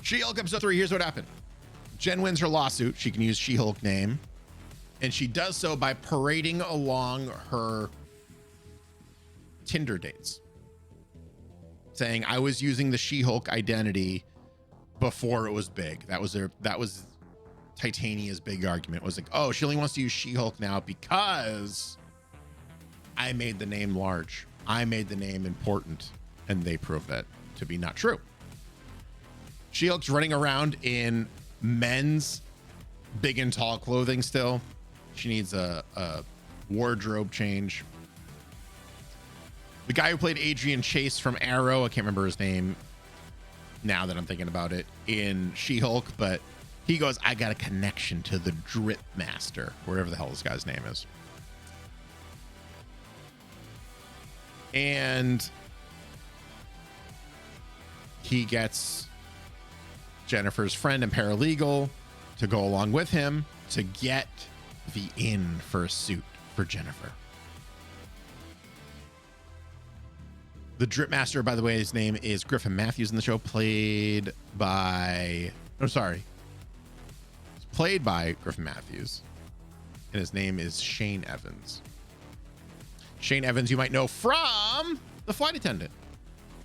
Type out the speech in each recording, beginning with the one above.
She-Hulk episode 3. Here's what happened. Jen wins her lawsuit. She can use She-Hulk name, and she does so by parading along her Tinder dates, saying, I was using the She-Hulk identity before it was big. That was Titania's big argument, was like, oh, she only wants to use She-Hulk now because I made the name large. I made the name important. And they proved that to be not true. She-Hulk's running around in men's big and tall clothing still. She needs a wardrobe change. The guy who played Adrian Chase from Arrow, I can't remember his name now that I'm thinking about it, in She-Hulk, but he goes, I got a connection to the Drip Master, whatever the hell this guy's name is. And he gets Jennifer's friend and paralegal to go along with him to get the in for a suit for Jennifer. The Drip Master, by the way, his name is Griffin Matthews in the show, played by Griffin Matthews, and his name is Shane Evans. Shane Evans, you might know from The Flight Attendant.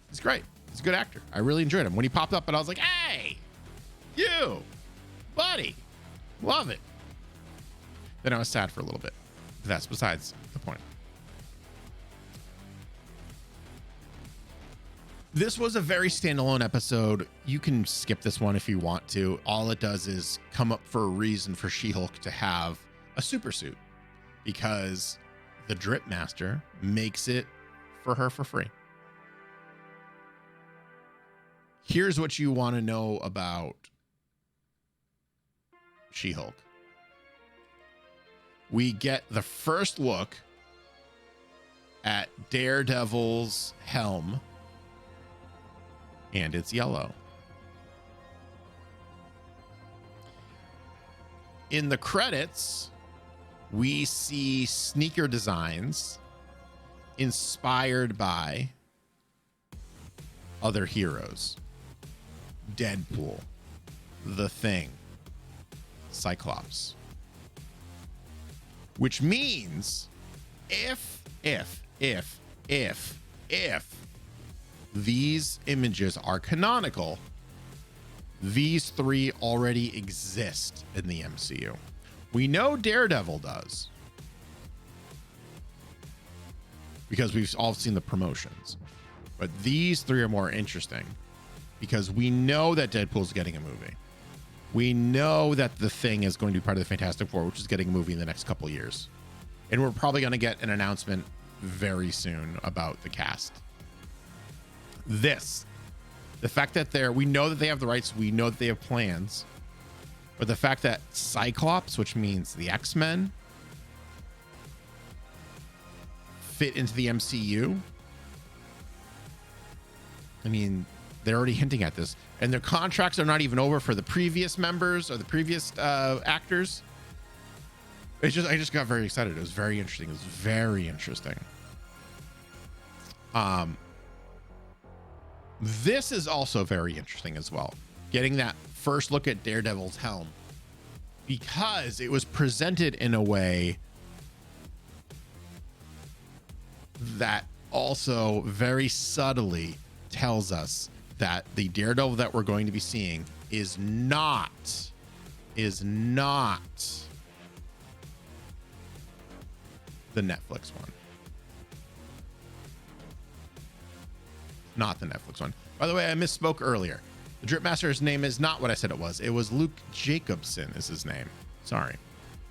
He's great. He's a good actor. I really enjoyed him. When he popped up, and I was like, hey, you, buddy, love it. Then I was sad for a little bit. But that's besides the point. This was a very standalone episode. You can skip this one if you want to. All it does is come up for a reason for She-Hulk to have a super suit, because the Drip Master makes it for her for free. Here's what you want to know about She-Hulk. We get the first look at Daredevil's helm, and it's yellow. In the credits, we see sneaker designs inspired by other heroes. Deadpool, The Thing, Cyclops. Which means if these images are canonical, these three already exist in the MCU. We know Daredevil does, because we've all seen the promotions. But these three are more interesting because we know that Deadpool's getting a movie. We know that The Thing is going to be part of the Fantastic Four, which is getting a movie in the next couple years. And we're probably going to get an announcement very soon about the cast. The fact that we know that they have the rights, we know that they have plans, but the fact that Cyclops, which means the X-Men, fit into the MCU, I mean, they're already hinting at this, and their contracts are not even over for the previous members or the previous actors. I just got very excited. It was very interesting. It was very interesting. This is also very interesting as well. Getting that first look at Daredevil's helm, because it was presented in a way that also very subtly tells us that the Daredevil that we're going to be seeing is not the Netflix one. Not the Netflix one. By the way, I misspoke earlier. The Drip Master's name is not what I said it was. It was Luke Jacobson is his name. Sorry.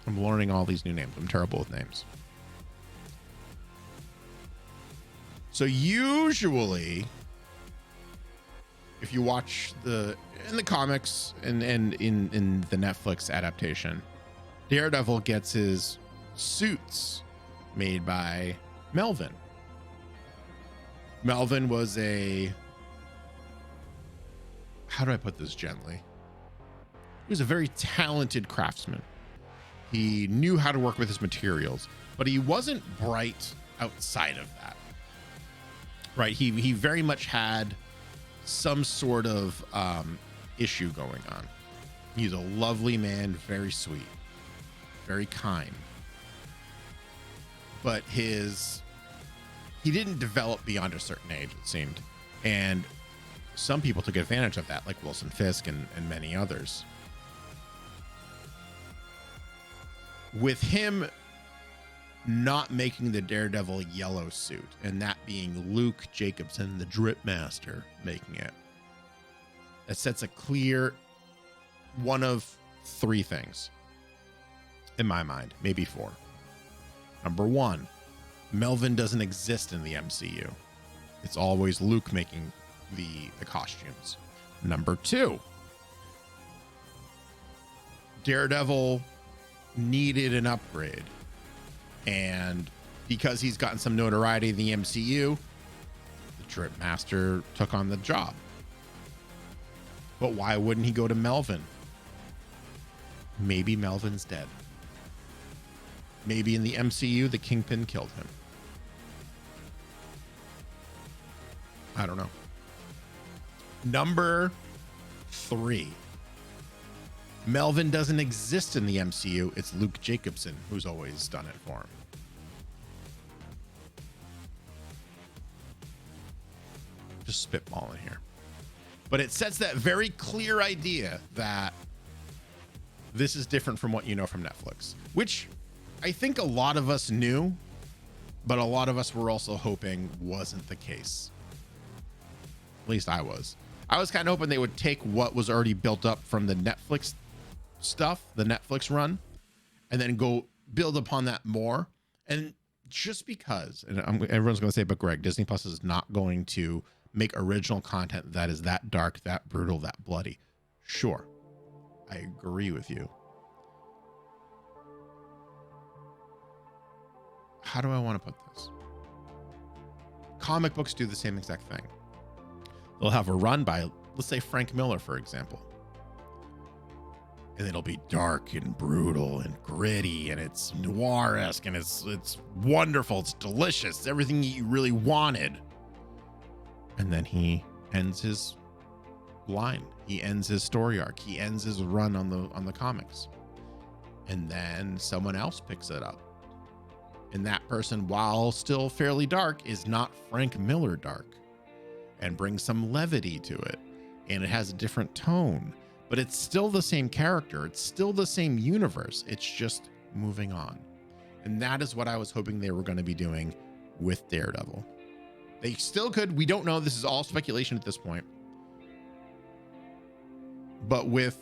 I'm learning all these new names. I'm terrible with names. So usually, if you watch in the comics and in the Netflix adaptation, Daredevil gets his suits made by Melvin. Melvin was how do I put this gently? He was a very talented craftsman. He knew how to work with his materials, but he wasn't bright outside of that. Right? He very much had some sort of issue going on. He's a lovely man, very sweet, very kind. But he didn't develop beyond a certain age, it seemed. And some people took advantage of that, like Wilson Fisk and many others. With him not making the Daredevil yellow suit, and that being Luke Jacobson, the Drip Master, making it, that sets a clear one of three things in my mind, maybe four. Number one, Melvin doesn't exist in the MCU. It's always Luke making the costumes. Number two, Daredevil needed an upgrade, and because he's gotten some notoriety in the MCU, the Drip Master took on the job. But why wouldn't he go to Melvin? Maybe Melvin's dead. Maybe in the MCU, the Kingpin killed him. I don't know. Number three, Melvin doesn't exist in the MCU. It's Luke Jacobson who's always done it for him. Just spitballing here. But it sets that very clear idea that this is different from what you know from Netflix, which I think a lot of us knew, but a lot of us were also hoping wasn't the case. At least I was. I was kind of hoping they would take what was already built up from the Netflix stuff, the Netflix run, and then go build upon that more. And just because, and everyone's going to say, but Greg, Disney Plus is not going to make original content that is that dark, that brutal, that bloody. Sure, I agree with you. How do I want to put this? Comic books do the same exact thing. They'll have a run by, let's say, Frank Miller, for example. And it'll be dark and brutal and gritty, and it's noir-esque, and it's wonderful, it's delicious, it's everything you really wanted. And then he ends his line. He ends his story arc. He ends his run on the comics. And then someone else picks it up. And that person, while still fairly dark, is not Frank Miller dark, and brings some levity to it. And it has a different tone, but it's still the same character. It's still the same universe. It's just moving on. And that is what I was hoping they were going to be doing with Daredevil. They still could. We don't know. This is all speculation at this point. But with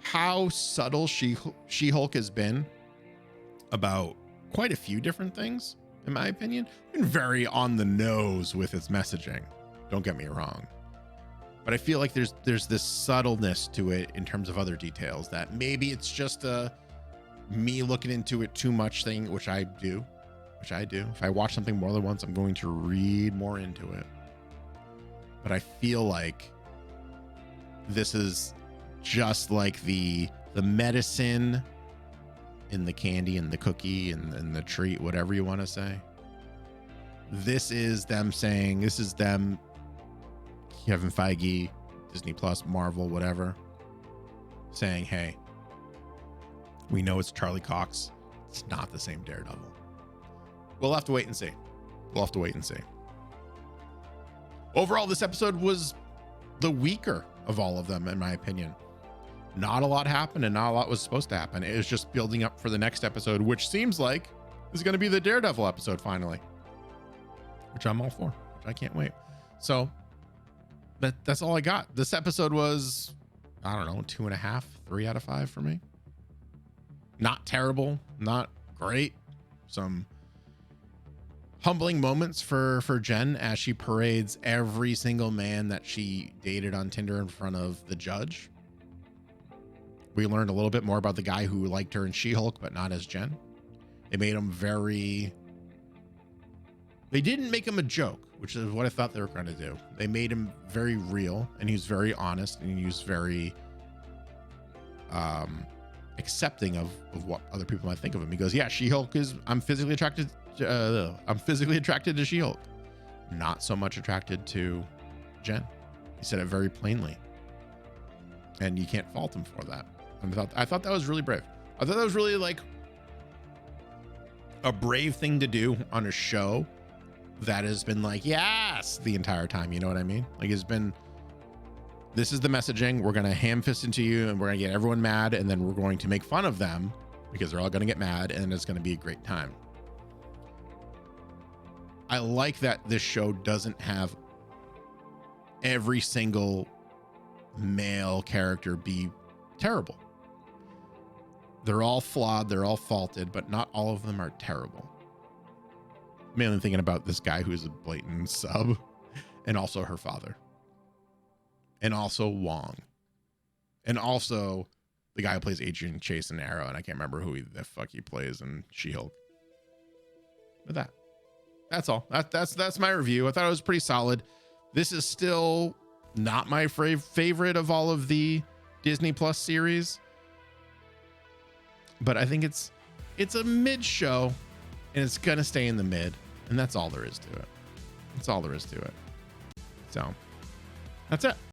how subtle She-Hulk has been about quite a few different things, in my opinion, been very on the nose with its messaging. Don't get me wrong. But I feel like there's this subtleness to it in terms of other details that maybe it's just a me looking into it too much thing, which I do. If I watch something more than once, I'm going to read more into it. But I feel like this is just like the medicine in the candy and the cookie and the treat, whatever you want to say. This is them saying, this is them, Kevin Feige, Disney Plus, Marvel, whatever, saying, hey, we know it's Charlie Cox. It's not the same Daredevil. We'll have to wait and see. Overall, this episode was the weaker of all of them, in my opinion. Not a lot happened, and not a lot was supposed to happen. It was just building up for the next episode, which seems like is going to be the Daredevil episode finally, which I'm all for, which I can't wait. So that's all I got. This episode was, I don't know, 2.5, 3 out of 5 for me. Not terrible, not great. Some humbling moments for Jen as she parades every single man that she dated on Tinder in front of the judge. We learned a little bit more about the guy who liked her in She-Hulk, but not as Jen. They made him they didn't make him a joke, which is what I thought they were going to do. They made him very real, and he was very honest, and he was very accepting of what other people might think of him. He goes, yeah, She-Hulk I'm physically attracted to She-Hulk, not so much attracted to Jen. He said it very plainly. and you can't fault him for that. And I thought that was really brave. I thought that was really like a brave thing to do on a show that has been like, yes, the entire time. You know what I mean? Like, it's been, this is the messaging. We're going to ham fist into you and we're going to get everyone mad. And then we're going to make fun of them because they're all going to get mad and it's going to be a great time. I like that this show doesn't have every single male character be terrible. They're all flawed, they're all faulted, but not all of them are terrible. Mainly thinking about this guy who's a blatant sub, and also her father, and also Wong, and also the guy who plays Adrian Chase in Arrow, and I can't remember who the fuck he plays in She-Hulk. But that's all. That's my review. I thought it was pretty solid. This is still not my favorite of all of the Disney Plus series, but I think it's a mid show and it's gonna stay in the mid, and that's all there is to it. That's all there is to it. So that's it.